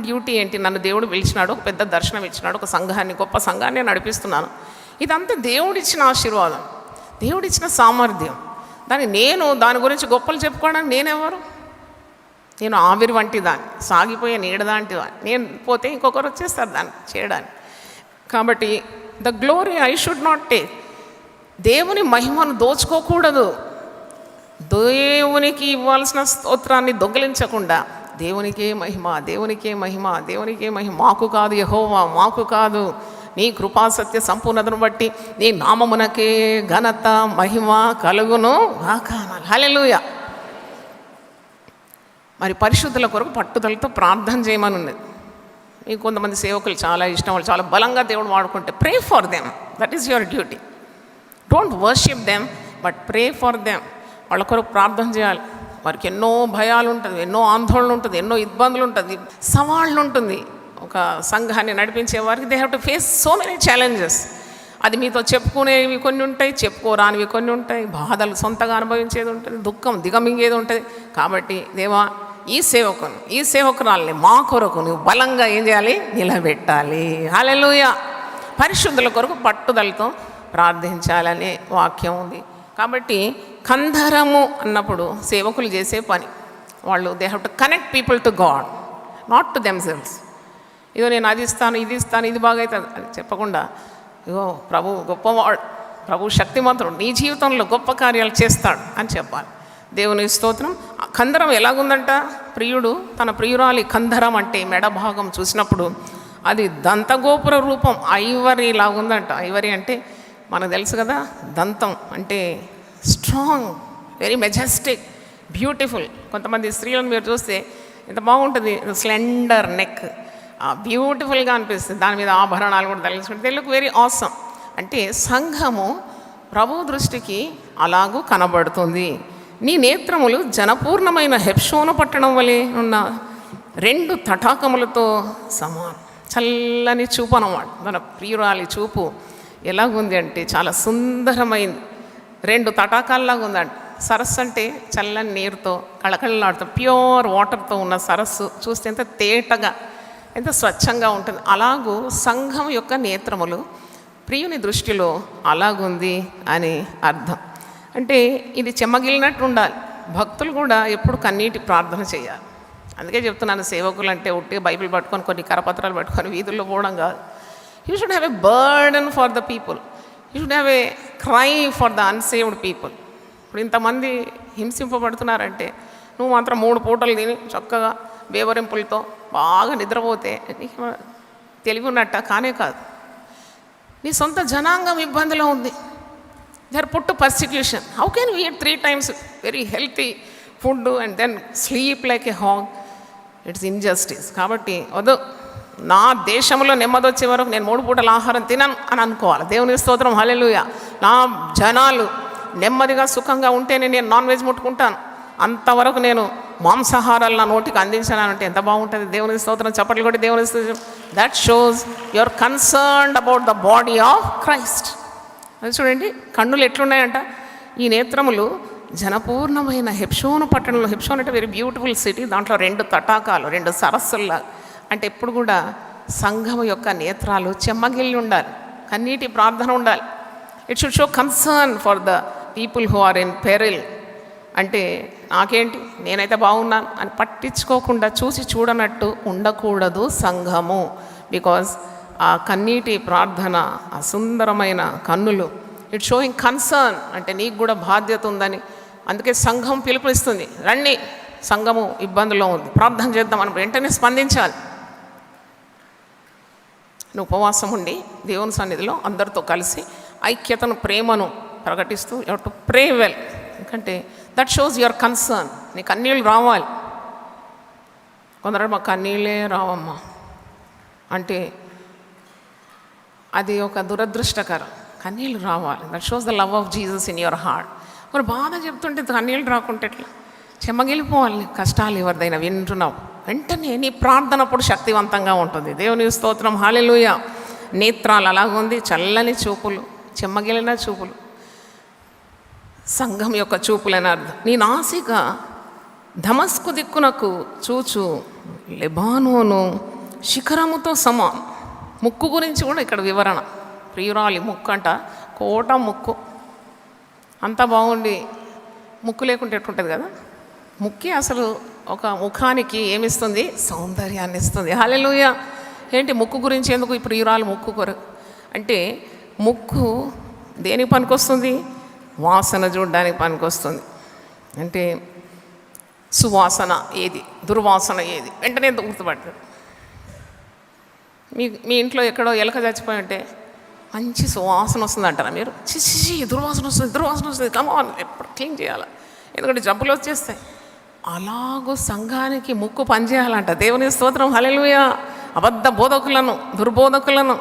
Duty ఏంటి? నన్ను దేవుడు పిలిచినాడు, ఒక పెద్ద దర్శనం ఇచ్చినాడు, ఒక సంఘాన్ని, గొప్ప సంఘాన్ని నడిపిస్తున్నాను. ఇదంతా దేవుడిచ్చిన ఆశీర్వాదం, దేవుడిచ్చిన సామర్థ్యం. దాని గురించి గొప్పలు చెప్పుకోవడానికి నేనెవరు? నేను ఆవిరి వంటి దాన్ని, సాగిపోయే నీడదాంటి దాన్ని. నేను పోతే ఇంకొకరు వచ్చేస్తారు దాన్ని చేయడానికి. కాబట్టి the glory I should not take. దేవుని మహిమను దోచుకోకూడదు. దేవునికి ఇవ్వాల్సిన స్తోత్రాన్ని దొంగిలించకుండా దేవునికే మహిమ, దేవునికే మహిమ, దేవునికే మహిమ. మాకు కాదు యెహోవా, మాకు కాదు, నీ కృపాసత్య సంపూర్ణతను బట్టి నీ నామమునకే ఘనత మహిమ కలుగును గాక. హల్లెలూయా. మరి పరిశుద్ధుల కొరకు పట్టుదలతో ప్రార్థన చేయమని ఉన్నది. మీకు కొంతమంది సేవకులు చాలా ఇష్టం, వాళ్ళు చాలా బలంగా దేవుడు వాడుకుంటే pray for them. That is your duty. Don't worship them, but pray for them. వాళ్ళ కొరకు ప్రార్థన చేయాలి. వారికి ఎన్నో భయాలు ఉంటుంది, ఎన్నో ఆందోళన ఉంటుంది, ఎన్నో ఇబ్బందులు ఉంటుంది, సవాళ్ళు ఉంటుంది. ఒక సంఘాన్ని నడిపించే వారికి they have to face so many challenges. అది మీతో చెప్పుకునేవి కొన్ని ఉంటాయి, చెప్పుకోరానివి కొన్ని ఉంటాయి, బాధలు సొంతగా అనుభవించేది ఉంటుంది, దుఃఖం దిగమింగేది ఉంటుంది. కాబట్టి దేవా, ఈ సేవకురాల్ని మా కొరకు నువ్వు బలంగా ఏం చేయాలి? నిలబెట్టాలి. హల్లెలూయా. పరిశుద్ధుల కొరకు పట్టుదలతో ప్రార్థించాలనే వాక్యం ఉంది. కాబట్టి కందరము అన్నప్పుడు సేవకులు చేసే పని, వాళ్ళు they have to connect people to God, not to themselves. ఇగో నేను అది ఇస్తాను, ఇది ఇస్తాను, ఇది బాగవుతుంది అని చెప్పకుండా, ఇగో ప్రభు గొప్పవాడు, ప్రభు శక్తిమంతుడు, నీ జీవితంలో గొప్ప కార్యాలు చేస్తాడు అని చెప్పాలి. దేవుని స్తోత్రం. కందరం ఎలాగుందంట? ప్రియుడు తన ప్రియురాలి కందరం అంటే మెడ భాగం చూసినప్పుడు అది దంతగోపుర రూపం, ఐవరీ లాగుందంట. ఐవరీ అంటే మనకు తెలుసు కదా, దంతం అంటే స్ట్రాంగ్, వెరీ మెజెస్టిక్, బ్యూటిఫుల్. కొంతమంది స్త్రీలను మీరు చూస్తే ఎంత బాగుంటుంది, స్లెండర్ నెక్, బ్యూటిఫుల్గా అనిపిస్తుంది. దాని మీద ఆభరణాలు కూడా తగిలించుకుంటే దే లుక్ వెరీ ఆసమ్. అంటే సంఘము ప్రభు దృష్టికి అలాగూ కనబడుతుంది. నీ నేత్రములు జనపూర్ణమైన హెబ్షోను పట్టణం వలె ఉన్న 2 తటాకములతో సమానం. చల్లని చూపు అన్నమాట. మన ప్రియురాలి చూపు ఎలాగుంది అంటే చాలా సుందరమైంది. 2 తటాకాల్లాగా ఉందంట. సరస్సు అంటే చల్లని నీరుతో కళకళలాడుతూ ప్యూర్ వాటర్తో ఉన్న సరస్సు చూస్తే ఎంత తేటగా, ఎంత స్వచ్ఛంగా ఉంటుంది. అలాగూ సంఘం యొక్క నేత్రములు ప్రియుని దృష్టిలో అలాగుంది అని అర్థం. అంటే ఇది చెమ్మగిలినట్టు ఉండాలి. భక్తులు కూడా ఎప్పుడు కన్నీటి ప్రార్థన చేయాలి. అందుకే చెప్తున్నాను, సేవకులు అంటే ఉట్టిగా బైబిల్ పట్టుకొని కొన్ని కరపత్రాలు పట్టుకొని వీధుల్లో పోవడం కాదు. You should have a burden for the people. You should have a cry for the unsaved people. ఇప్పుడు ఇంతమంది హింసింపబడుతున్నారంటే నువ్వు మాత్రం 3 పూటలు తిని చక్కగా బేవరింపులతో బాగా నిద్రపోతే తెలివి ఉన్నట్ట? కానే కాదు. నీ సొంత జనాంగం ఇబ్బందిలో ఉంది. They are put to persecution. How can we eat 3 times very healthy food and then sleep like a hog? It's injustice. కాబట్టి వద్దు, నా దేశంలో నెమ్మది వచ్చే వరకు నేను 3 పూటల ఆహారం తినను అని అనుకోవాలి. దేవుని స్తోత్రం. హల్లెలూయా. నా జనాలు నెమ్మదిగా సుఖంగా ఉంటేనే నేను నాన్ వెజ్ ముట్టుకుంటాను, అంతవరకు నేను మాంసాహారాలు నా నోటికి అందించానంటే ఎంత బాగుంటుంది. దేవుని స్తోత్రం. చప్పట్లు కొట్టి దేవుని స్తోత్రం. That shows your concerned about the body of Christ. అది చూడండి, కన్నులు ఎట్లున్నాయంట? ఈ నేత్రములు జనపూర్ణమైన హెబ్షోను పట్టణంలో. హెబ్షోన్ అంటే వెరీ బ్యూటిఫుల్ సిటీ. దాంట్లో 2 తటాకాలు, 2 సరస్సుల్లా. అంటే ఎప్పుడు కూడా సంఘం యొక్క నేత్రాలు చెమ్మగిల్లి ఉండాలి, కన్నీటి ప్రార్థన ఉండాలి. It should show concern for the people who are in peril. అంటే నాకేంటి, నేనైతే బాగున్నాను అని పట్టించుకోకుండా చూసి చూడనట్టు ఉండకూడదు సంఘము. బికాజ్ ఆ కన్నీటి ప్రార్థన, ఆ సుందరమైన కన్నులు, ఇట్ షోయింగ్ కన్సర్న్ అంటే నీకు కూడా బాధ్యత ఉందని. అందుకే సంఘం పిలుపునిస్తుంది, రండి సంఘము ఇబ్బందుల్లో ఉంది, ప్రార్థన చేద్దామని వెంటనే స్పందించాలి. నువ్వు ఉపవాసం ఉండి దేవుని సన్నిధిలో అందరితో కలిసి ఐక్యతను, ప్రేమను ప్రకటిస్తూ you have to pray well. ఎందుకంటే దట్ షోస్ యువర్ కన్సర్న్. నీ కన్నీళ్ళు రావాలి. కొందరు మా కన్నీళ్ళే రావమ్మా అంటే అది ఒక దురదృష్టకరం. కన్నీళ్ళు రావాలి. That shows the love of Jesus in your heart. మరి బాధ చెప్తుంటే కన్నీళ్ళు రాకుంటే ఎట్లా? చెమ్మగిలిపోవాలి. కష్టాలు ఎవరిదైనా వింటున్నావు వెంటనే నీ ప్రార్థన అప్పుడు శక్తివంతంగా ఉంటుంది. దేవుని స్తోత్రం. హల్లెలూయా. నేత్రాలు అలాగుంది, చల్లని చూపులు, చెమ్మగిలిన చూపులు, సంఘం యొక్క చూపులని అర్థం. నీ నాసిక దమస్కు దిక్కునకు చూచు లెబానోను శిఖరముతో సమానం. ముక్కు గురించి కూడా ఇక్కడ వివరణ. ప్రియురాలి ముక్కు అంట, కోట ముక్కు. అంతా బాగుండి ముక్కు లేకుంటే ఎట్టుంటుంది కదా. ముక్కే అసలు ఒక ముఖానికి ఏమిస్తుంది? సౌందర్యాన్ని ఇస్తుంది. హల్లెలూయా. ఏంటి ముక్కు గురించి ఎందుకు ఇప్పుడు ప్రియురాలు ముక్కు అంటే ముక్కు దేనికి పనికొస్తుంది? వాసన చూడడానికి పనికొస్తుంది. అంటే సువాసన ఏది, దుర్వాసన ఏది, వెంటనే గుర్తుపడతారు. మీ ఇంట్లో ఎక్కడో ఎలక చచ్చిపోయి ఉంటే మంచి సువాసన వస్తుంది అంటారా మీరు? చిచి దుర్వాసన వస్తుంది కమాన్ ఎప్పుడు క్లీన్ చేయాలి, ఎందుకంటే జబ్బులు వచ్చేస్తాయి. అలాగూ సంఘానికి ముక్కు పనిచేయాలంట. దేవుని స్తోత్రం, హల్లెలూయా. అబద్ధ బోధకులను, దుర్బోధకులను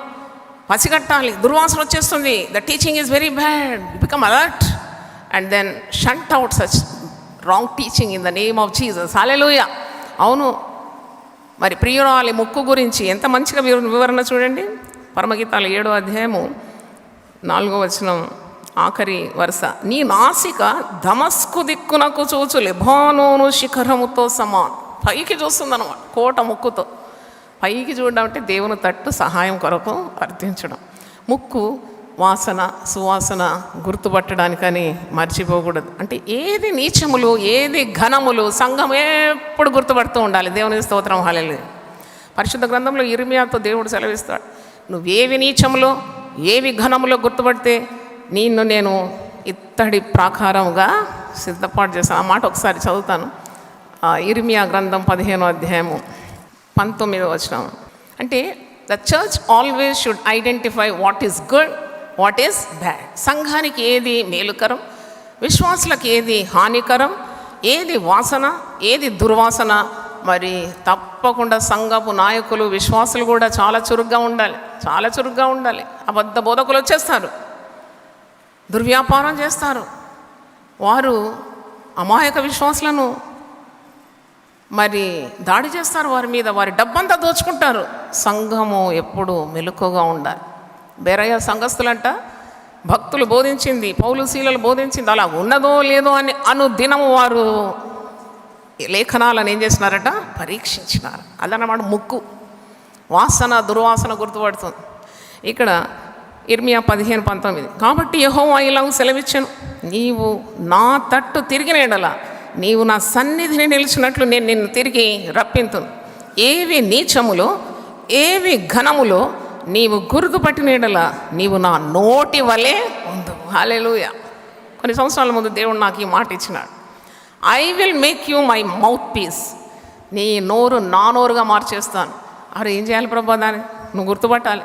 పసిగట్టాలి. దుర్వాసన వచ్చేస్తుంది. The teaching is very bad. Become alert and then shunt out such wrong teaching in the name of Jesus. Hallelujah. అవును, మరి ప్రియురాలి ముక్కు గురించి ఎంత మంచిగా వివరణ చూడండి. పరమగీతాలు 7వ అధ్యాయము 4వ వచనం ఆఖరి వరుస. నీ నాసిక దమస్కు దిక్కునకు చూచు లెబానోను శిఖరముతో సమానం. పైకి చూస్తుంది అన్నమాట, కోట ముక్కుతో. పైకి చూడడం అంటే దేవుని తట్టు సహాయం కొరకు అర్థించడం. ముక్కు వాసన, సువాసన గుర్తుపట్టడానికని మర్చిపోకూడదు. అంటే ఏది నీచములు, ఏది ఘనములు సంఘం ఎప్పుడు గుర్తుపడుతూ ఉండాలి. దేవుని స్తోత్రం, హల్లెలూయా. పరిశుద్ధ గ్రంథంలో ఇర్మియాతో దేవుడు సెలవిస్తాడు, నువ్వేవి నీచములో ఏవి ఘనములో గుర్తుపడితే నేను ఇత్తడి ప్రాకారముగా సిద్ధపాటు చేస్తాను. ఆ మాట ఒకసారి చదువుతాను. ఇర్మియా గ్రంథం 15వ అధ్యాయము 19వ వచనం. అంటే the church always should identify what is good, what is bad. సంఘానికి ఏది మేలుకరం, విశ్వాసులకు ఏది హానికరం, ఏది వాసన, ఏది దుర్వాసన. మరి తప్పకుండా సంఘపు నాయకులు, విశ్వాసులు కూడా చాలా చురుగ్గా ఉండాలి. అబద్ధ బోధకులు వచ్చేస్తారు, దుర్వ్యాపారం చేస్తారు. వారు అమాయక విశ్వాసులను మరి దాడి చేస్తారు, వారి మీద వారి డబ్బంతా దోచుకుంటారు. సంఘము ఎప్పుడు మెలకువగా ఉండాలి. బెరయ సంఘస్థులంట భక్తులు బోధించింది, పౌలు శీలలు బోధించింది అలా ఉన్నదో లేదో అని అనుదినము వారు లేఖనాలను ఏం చేసినారట? పరీక్షించినారు. అదన్నమాట ముక్కు. వాసన, దుర్వాసన గుర్తుపడుతుంది. ఇక్కడ ఇర్మియా 15:19. కాబట్టి యెహోవా ఇలాగ సెలవిచ్చాను, నీవు నా తట్టు తిరిగిన ఎడల నీవు నా సన్నిధిని నిలిచినట్లు నేను నిన్ను తిరిగి రప్పింతును. ఏవి నీచములో ఏవి ఘనములో నీవు గుర్తుపట్టిన ఎడల నీవు నా నోటి వలె ఉండు. హల్లెలూయా. కొన్ని సంవత్సరాల ముందు దేవుడు నాకు ఈ మాట ఇచ్చినాడు. I will make you my mouthpiece. నీ నోరు నా నోరుగా మార్చేస్తాను. అరే ఏం చేయాలి ప్రభా? దాన్ని నువ్వు గుర్తుపట్టాలి.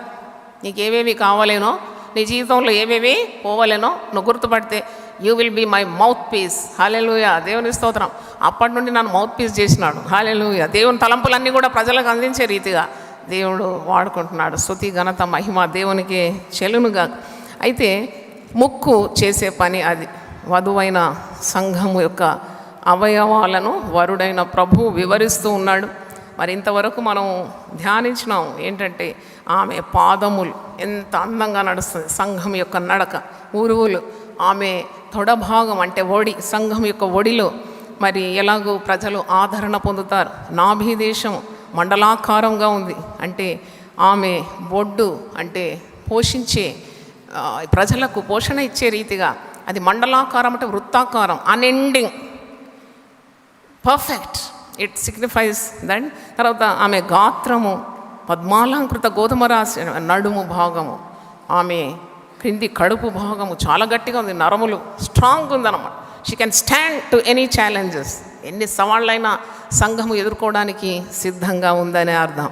నీకు ఏవేవి కావాలేనో, నీ జీవితంలో ఏవేవి పోవాలేనో నువ్వు గుర్తుపడితే you will be my mouthpiece. Hallelujah. దేవుని స్తోత్రం. అప్పటి నుండి నన్ను మౌత్ పీస్ చేసినాడు. హల్లెలూయా. దేవుని తలంపులన్నీ కూడా ప్రజలకు అందించే రీతిగా దేవుడు వాడుకుంటున్నాడు. స్తుతి, ఘనత, మహిమ దేవునికి చెలునుగా. అయితే ముక్కు చేసే పని అది. వధువైన సంఘము యొక్క అవయవాలను వరుడైన ప్రభువు వివరిస్తూ ఉన్నాడు. మరి ఇంతవరకు మనం ధ్యానించినాం ఏంటంటే ఆమె పాదములు ఎంత అందంగా నడుస్తుంది, సంఘం యొక్క నడక, ఉరువులు, ఆమె తొడభాగం అంటే ఒడి, సంఘం యొక్క ఒడిలో మరి ఎలాగో ప్రజలు ఆదరణ పొందుతారు. నాభి దేశం మండలాకారంగా ఉంది. అంటే ఆమె బొడ్డు అంటే పోషించే, ప్రజలకు పోషణ ఇచ్చే రీతిగా అది మండలాకారం అంటే వృత్తాకారం, unending, perfect. It signifies that. తర్వాత ఆమె గాత్రము పద్మాలంకృత గోధుమ రాశి, నడుము భాగము, ఆమె క్రింది కడుపు భాగము చాలా గట్టిగా ఉంది, నరములు స్ట్రాంగ్ ఉందన్నమాట. She can stand to any challenges. ఎన్ని సవాళ్ళైనా సంఘము ఎదుర్కోవడానికి సిద్ధంగా ఉందనే అర్థం.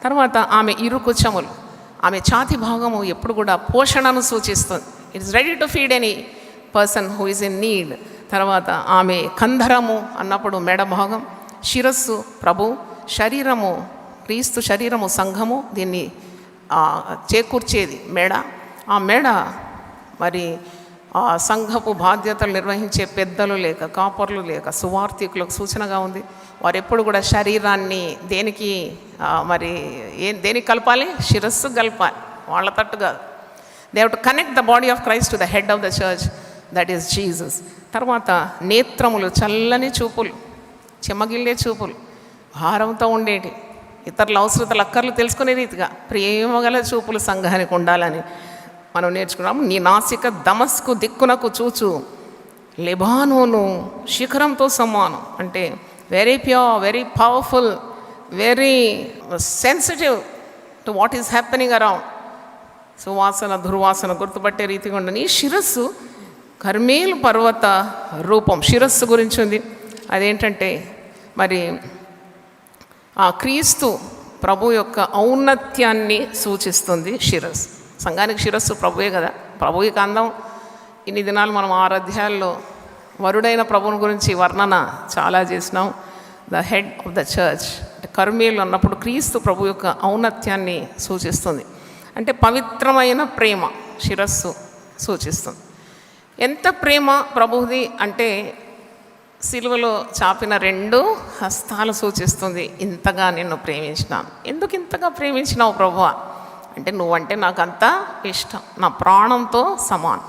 తర్వాత ఆమె ఇరుకుచములు, ఆమె ఛాతి భాగము ఎప్పుడు కూడా పోషణను సూచిస్తుంది. It's ready to feed any person who is in need. తర్వాత ఆమె కంధరము అన్నప్పుడు మెడ భాగం, శిరస్సు ప్రభు, శరీరము క్రీస్తు శరీరము సంఘము, దీన్ని చేకూర్చేది మెడ. ఆ మెడ మరి ఆ సంఘపు బాధ్యతలు నిర్వహించే పెద్దలు లేక కాపర్లు లేక సువార్థికులకు సూచనగా ఉంది. వారు ఎప్పుడు కూడా శరీరాన్ని దేనికి మరి దేనికి కలపాలి? శిరస్సు కలపాలి, వాళ్ళ తట్టు కాదు. They have to connect the body of Christ to the head of the church, that is Jesus. తర్వాత నేత్రములు, చల్లని చూపులు, చెమ్మగిల్లే చూపులు, భారంతో ఉండేటి, ఇతరుల అవసరతలు అక్కర్లు తెలుసుకునే రీతిగా ప్రేమగల చూపులు సంఘానికి ఉండాలని మనం నేర్చుకున్నాము. నీ నాసిక దమస్కు దిక్కునకు చూచు లెబానోను శిఖరంతో సమానం. అంటే very pure, very powerful, very sensitive to what is happening around. సువాసన దుర్వాసన గుర్తుపట్టే రీతిగా ఉండి నీ శిరస్సు కర్మేలు పర్వత రూపం. శిరస్సు గురించి ఉంది. అదేంటంటే మరి ఆ క్రీస్తు ప్రభు యొక్క ఔన్నత్యాన్ని సూచిస్తుంది శిరస్సు. సంఘానికి శిరస్సు ప్రభువే కదా. ప్రభువుకి అందం. ఇన్ని దినాలు మనం 6 అధ్యాయాల్లో వరుడైన ప్రభువుని గురించి వర్ణన చాలా చేసినాం. The head of the church అంటే కర్మేలు అన్నప్పుడు క్రీస్తు ప్రభు యొక్క ఔన్నత్యాన్ని సూచిస్తుంది. అంటే పవిత్రమైన ప్రేమ శిరస్సు సూచిస్తుంది. ఎంత ప్రేమ ప్రభువుది అంటే సిలువలో చాపిన 2 హస్తాలు సూచిస్తుంది. ఇంతగా నిన్ను ప్రేమించినాను. ఎందుకు ఇంతగా ప్రేమించినావు ప్రభువా అంటే నువ్వంటే నాకు అంత ఇష్టం, నా ప్రాణంతో సమానం,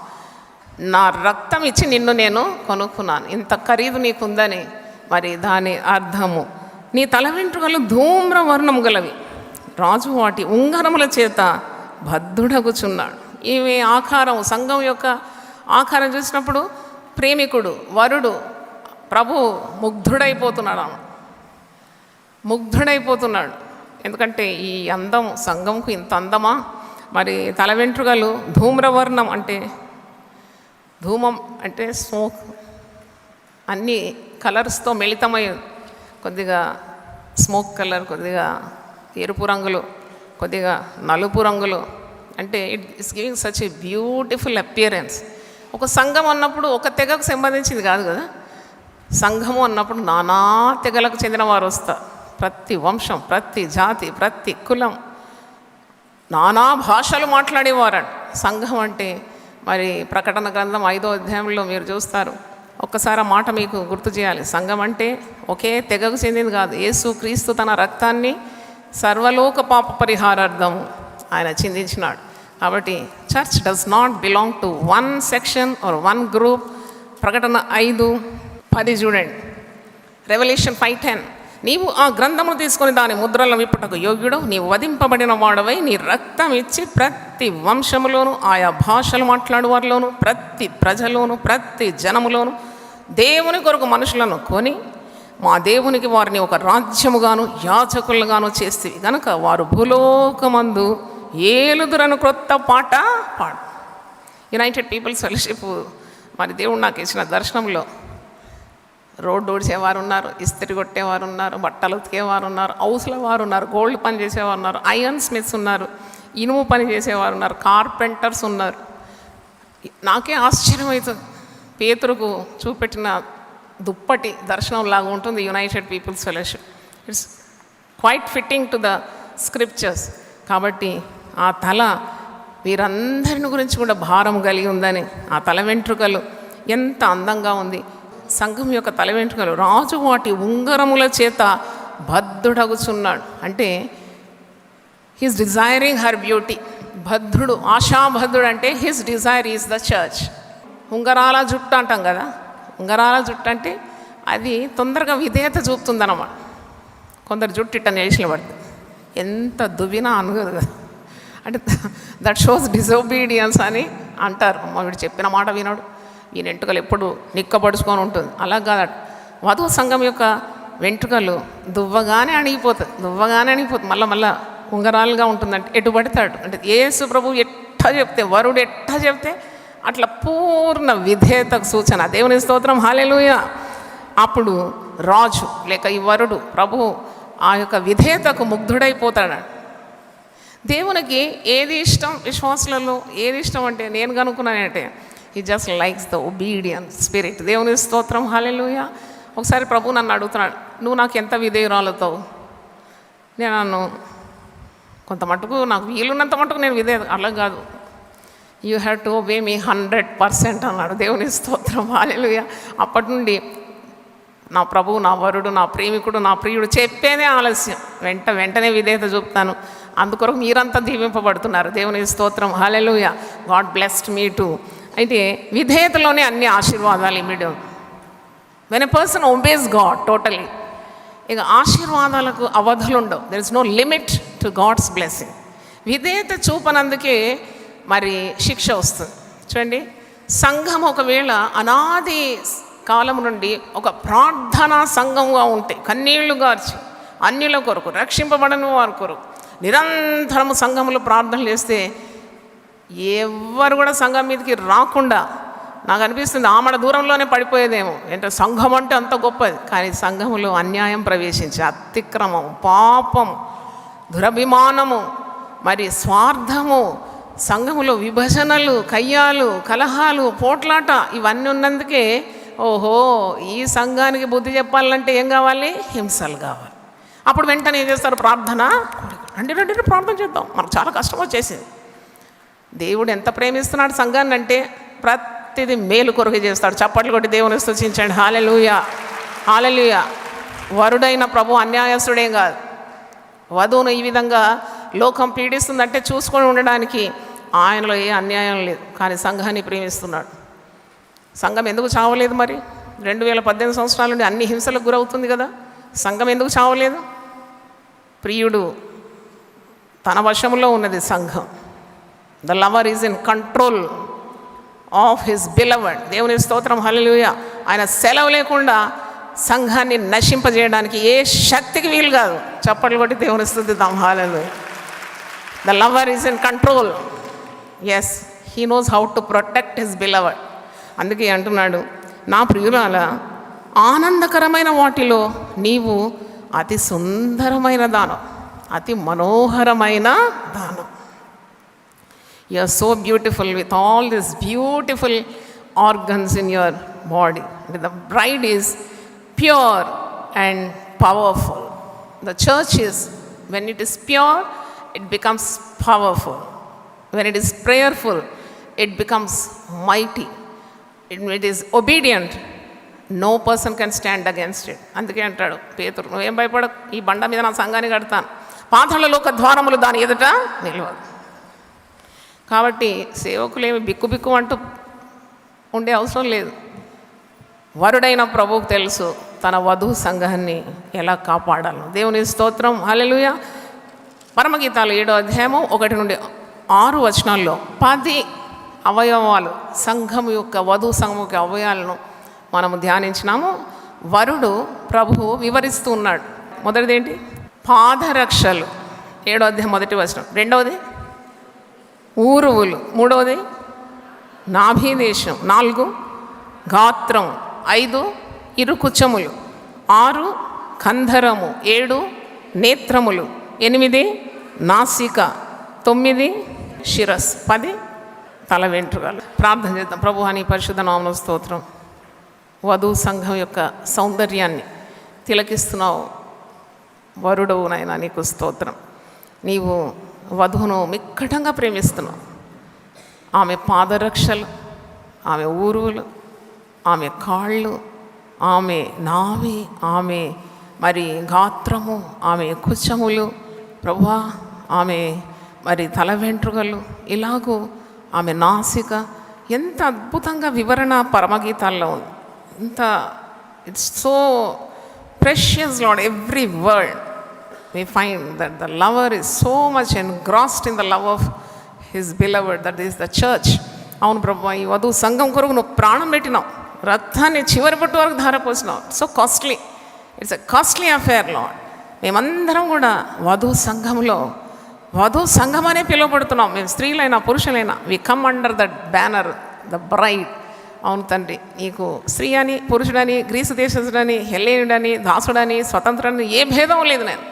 నా రక్తం ఇచ్చి నిన్ను నేను కొనుక్కున్నాను, ఇంత ఖరీదు నీకుందని. మరి దాని అర్థము నీ తల వెంట్రుకలు ధూమ్రవర్ణం గలవి, రాజు వాటి ఉంగరముల చేత బద్ధుడగుచున్నాడు. ఇవి ఆకారం, సంఘం యొక్క ఆకారం చూసినప్పుడు ప్రేమికుడు వరుడు ప్రభు ముగ్ధుడైపోతున్నాడు. ముగ్ధుడైపోతున్నాడు. ఎందుకంటే ఈ అందం, సంఘంకు ఇంత అందమా? మరి తల వెంట్రుకలు ధూమ్రవర్ణం అంటే ధూమం అంటే స్మోక్, అన్ని కలర్స్తో మిళితమై కొద్దిగా స్మోక్ కలర్, కొద్దిగా ఎరుపు రంగులు, కొద్దిగా నలుపు రంగులు. అంటే it is giving such a beautiful appearance. ఒక సంఘం అన్నప్పుడు ఒక తెగకు సంబంధించింది కాదు కదా. సంఘము అన్నప్పుడు నానా తెగలకు చెందిన వారు వస్తారు. ప్రతి వంశం, ప్రతి జాతి, ప్రతి కులం, నానా భాషలు మాట్లాడేవారంట. సంఘం అంటే మరి ప్రకటన గ్రంథం 5వ అధ్యాయంలో మీరు చూస్తారు. ఒక్కసారి ఆ మాట మీకు గుర్తు చేయాలి. సంఘం అంటే ఒకే తెగకు చెందింది కాదు. యేసు క్రీస్తు తన రక్తాన్ని సర్వలోక పాప పరిహారార్థం ఆయన చిందించినాడు. కాబట్టి church does not belong to one section or one group. ప్రకటన 5:10 చూడండి. రెవల్యూషన్ 5:10 నీవు ఆ గ్రంథమును తీసుకొని దాని ముద్రలను విప్పుటకు యోగ్యుడు, నీవు వధింపబడిన వాడవై నీ రక్తం ఇచ్చి ప్రతి వంశములోను, ఆయా భాషలు మాట్లాడువారిలోను, ప్రతి ప్రజలోను, ప్రతి జనములోను దేవుని కొరకు మనుషులను కొని మా దేవునికి వారిని ఒక రాజ్యముగాను యాజకులుగాను చేస్తేవి కనుక వారు భూలోకమందు ఏలుదురను క్రొత్త పాట పాడు. యునైటెడ్ పీపుల్స్ ఫెలోషిప్ మరి దేవుడు నాకు ఇచ్చిన దర్శనంలో రోడ్డు ఊడ్చేవారు ఉన్నారు, ఇస్త్రీ కొట్టేవారు ఉన్నారు, బట్టలు ఉతికేవారు ఉన్నారు, హౌస్ల వారు ఉన్నారు, గోల్డ్ పని చేసేవారు ఉన్నారు, ఐరన్ స్మిత్స్ ఉన్నారు, ఇనుము పని చేసేవారు ఉన్నారు, కార్పెంటర్స్ ఉన్నారు. నాకే ఆశ్చర్యం అవుతుంది. పేతురుకు చూపెట్టిన దుప్పటి దర్శనం లాగా ఉంటుంది united people's fellowship. It's quite fitting to the scriptures. కాబట్టి ఆ తల వీరందరిని గురించి కూడా భారం కలిగి ఉందని, ఆ తల వెంట్రుకలు ఎంత అందంగా ఉంది. సంఘం యొక్క తల వెంట్రుకలు రాజు వాటి ఉంగరముల చేత బద్ధుడగుచున్నాడు. అంటే హీస్ డిజైరింగ్ హర్ బ్యూటీ. బద్ధుడు, ఆశాబద్ధుడు అంటే his desire is the church. ఉంగరాల జుట్టు అంటాం కదా. ఉంగరాల జుట్టు అంటే అది తొందరగా విధేయత చూపుతుందన్నమాట. కొందరు జుట్టు ఇట్ట నిలిచిన పడుతుంది, ఎంత దువ్వినా అనుగదు కదా. అంటే దట్ షోస్ డిజోబీడియన్స్ అని అంటారు. అమ్మ వీడు చెప్పిన మాట వినడు, ఈయన వెంట్రుకలు ఎప్పుడు నిక్కబడుచుకొని ఉంటుంది. అలా కాదట. వధువు సంఘం యొక్క వెంట్రుకలు దువ్వగానే అణిగిపోతుంది, మళ్ళా ఉంగరాలుగా ఉంటుందంటే ఎటు పడతాడు. అంటే యేసు ప్రభు ఎట్టా చెప్తే, వరుడు ఎట్టా చెప్తే అట్లా పూర్ణ విధేయతకు సూచన. దేవుని స్తోత్రం, హల్లెలూయా. అప్పుడు రాజు లేక ఈ వరుడు ప్రభు ఆ యొక్క విధేయతకు ముగ్ధుడైపోతాడు. దేవునికి ఏది ఇష్టం? విశ్వాసులలో ఏది ఇష్టం అంటే నేను కనుక్కున్నానంటే he just likes the obedience spirit. దేవుని స్తోత్రం, హల్లెలూయా. ఒకసారి ప్రభు నన్ను అడుగుతున్నాడు, నువ్వు నాకు ఎంత విధేయురాలవుతావు? నేను నన్ను కొంత మటుకు నాకు వీలున్నంత మటుకు నేను విధేయ, అలా కాదు, యూ హ్యావ్ టు ఒబే మీ 100% అన్నాడు. దేవుని స్తోత్రం, హల్లెలూయా. అప్పటి నుండి నా ప్రభువు, నా వరుడు, నా ప్రేమికుడు, నా ప్రియుడు చెప్పేదే ఆలస్యం, వెంటనే విధేయత చూపుతాను. అందుకొరకు మీరంతా దీవింపబడుతున్నారు. దేవుని స్తోత్రం, హల్లెలూయా. గాడ్ బ్లెస్డ్ మీ టు. అయితే విధేయతలోనే అన్ని ఆశీర్వాదాలు ఇమిడి. When a person obeys God totally, ఇక ఆశీర్వాదాలకు అవధులుండవు. There is no limit to God's blessing. విధేయత చూపనందుకే మరి శిక్ష వస్తుంది. చూడండి, సంఘం ఒకవేళ అనాది కాలం నుండి ఒక ప్రార్థనా సంఘంగా ఉంటే, కన్నీళ్లు గార్చి అన్యుల కొరకు, రక్షింపబడని వారి కొరకు నిరంతరము సంఘములు ప్రార్థనలు చేస్తే ఎవరు కూడా సంఘం మీదకి రాకుండా, నాకు అనిపిస్తుంది ఆమడ దూరంలోనే పడిపోయేదేమో. అంటే సంఘం అంటే అంత గొప్పది, కానీ సంఘములో అన్యాయం ప్రవేశించి అతిక్రమం, పాపం, దురభిమానము, మరి స్వార్థము, సంఘములో విభజనలు, కయ్యాలు, కలహాలు, పోట్లాట ఇవన్నీ ఉన్నందుకే ఓహో ఈ సంఘానికి బుద్ధి చెప్పాలంటే ఏం కావాలి? హింసలు కావాలి. అప్పుడు వెంటనే ఏం చేస్తారు? ప్రార్థన. రండి ప్రార్థన చేద్దాం. మనకు చాలా కష్టం వచ్చేసింది. దేవుడు ఎంత ప్రేమిస్తున్నాడు సంఘాన్ని అంటే ప్రతిదీ మేలు కొరకు చేస్తాడు. చప్పట్లు కొట్టి దేవుని స్తుతించండి. హల్లెలూయా, హల్లెలూయా. వరుడైన ప్రభు అన్యాయస్తుడేం కాదు. వధువును ఈ విధంగా లోకం పీడిస్తుందంటే చూసుకొని ఉండడానికి ఆయనలో ఏ అన్యాయం లేదు, కానీ సంఘాన్ని ప్రేమిస్తున్నాడు. సంఘం ఎందుకు చావలేదు? మరి 2018 సంవత్సరాల నుండి అన్ని హింసలకు గురవుతుంది కదా. సంఘం ఎందుకు చావలేదు? ప్రియుడు తన వశంలో ఉన్నది సంఘం. The lover is in control of his beloved. దేవుని స్తోత్రం, హల్లెలూయా. ఆయన సెలవు లేకుండా సంఘాన్ని నశింపజేయడానికి ఏ శక్తికి వీలు కాదు. చప్పట్లు కొట్టి దేవుని స్తుతిద్దాం. Hallelujah. The lover is in control. Yes, he knows how to protect his beloved. అందుకే అంటున్నాడు, నా ప్రియురాల, ఆనందకరమైన వాటిలో నీవు అతి సుందరమైన దానం, అతి మనోహరమైన దానం. You are so beautiful with all this beautiful organs in your body. The bride is pure and powerful. The church is, when it is pure, it becomes powerful. When it is prayerful, it becomes mighty. It is obedient. No person can stand against it. అందుకే అంటాడు పేతురు, నువ్వేం భయపడకు, ఈ బండ మీద నా సంఘాన్ని కడతాను, పాతాళలోక ద్వారములు దాని ఎదుట నిలవదు. కాబట్టి సేవకులేమి బిక్కు అంటూ ఉండే అవసరం లేదు. వరుడైన ప్రభువుకు తెలుసు తన వధువు సంఘాన్ని ఎలా కాపాడాలో. దేవుని స్తోత్రం, హల్లెలూయా. పరమగీతాలు 7వ అధ్యాయము 1 నుండి 6 వచనాల్లో 10 అవయవాలు, సంఘం యొక్క వధువు సంఘం యొక్క అవయవాలను మనము ధ్యానించినాము. వరుడు ప్రభువు వివరిస్తూ ఉన్నాడు. మొదటిది ఏంటి? పాదరక్షలు, 7వ అధ్యాయం 1వ వచనం. 2వది ఊరువులు, 3వది నాభీదేశం, 4 గాత్రం, 5 ఇరుకుచములు, 6 కంధరము, 7 నేత్రములు, 8 నాసిక, 9 శిరస్సు, 10 తల వెంట్రుకలు. ప్రార్థన చేద్దాం. ప్రభు అని పరిశుద్ధ నామమున స్తోత్రం. వధువు సంఘం యొక్క సౌందర్యాన్ని తిలకిస్తున్నావు వరుడవు నాయనా, నీకు స్తోత్రం. నీవు వధువును మిక్కటంగా ప్రేమిస్తున్నావు. ఆమె పాదరక్షలు, ఆమె ఊరువులు, ఆమె కాళ్ళు, ఆమె నావి, ఆమె మరి గాత్రము, ఆమె కుచములు, ప్రభువా, ఆమె మరి తల వెంట్రుకలు, ఇలాగూ ఆమె నాసిక, ఎంత అద్భుతంగా వివరణ పరమగీతాల్లో ఉంది. ఎంత it's so precious lord. Every word we find that the lover is so much engrossed in the love of his beloved, that is the church. అవును ప్రభు, ఈ వధువు సంఘం కొరకు నువ్వు ప్రాణం పెట్టినావు, రక్తాన్ని చివరి పట్టు వరకు ధారపోసినావు. So costly, it's a costly affair Lord. మేమందరం కూడా వధువు సంఘంలో, వధువు సంఘం అనే పిలువబడుతున్నాం. మేము స్త్రీలైనా పురుషులైనా, we come under that banner, the bride. అవును తండ్రి, నీకు స్త్రీ అని, పురుషుడని, గ్రీసు దేశస్తుడని, హెల్లేనుడని, దాసుడని, స్వతంత్రుడని ఏ భేదం లేదు. నేను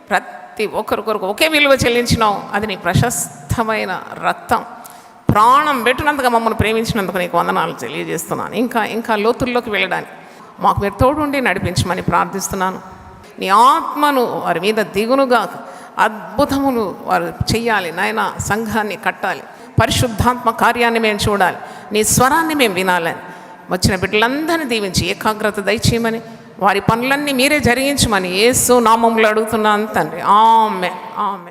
ప్రతి ఒక్కరికొరకు ఒకే విలువ చెల్లించినావు. అది నీ ప్రశస్తమైన రక్తం. ప్రాణం పెట్టినందుకు మమ్మల్ని ప్రేమించినందుకు నీకు వందనాలు తెలియజేస్తున్నాను. ఇంకా లోతుల్లోకి వెళ్ళడానికి మాకు మీరు తోడుండి నడిపించమని ప్రార్థిస్తున్నాను. నీ ఆత్మను వారి మీద దిగునుగా అద్భుతములు వారు చెయ్యాలి నాయన. సంఘాన్ని కట్టాలి, పరిశుద్ధాత్మ కార్యాన్ని మేము చూడాలి, నీ స్వరాన్ని మేము వినాలని వచ్చిన బిడ్డలందరినీ దీవించి ఏకాగ్రత దయచేయమని, వారి పనులన్నీ మీరే జరిగించమని యేసు నామములో అడుగుతున్నాను తండ్రి. ఆమేన్, ఆమేన్.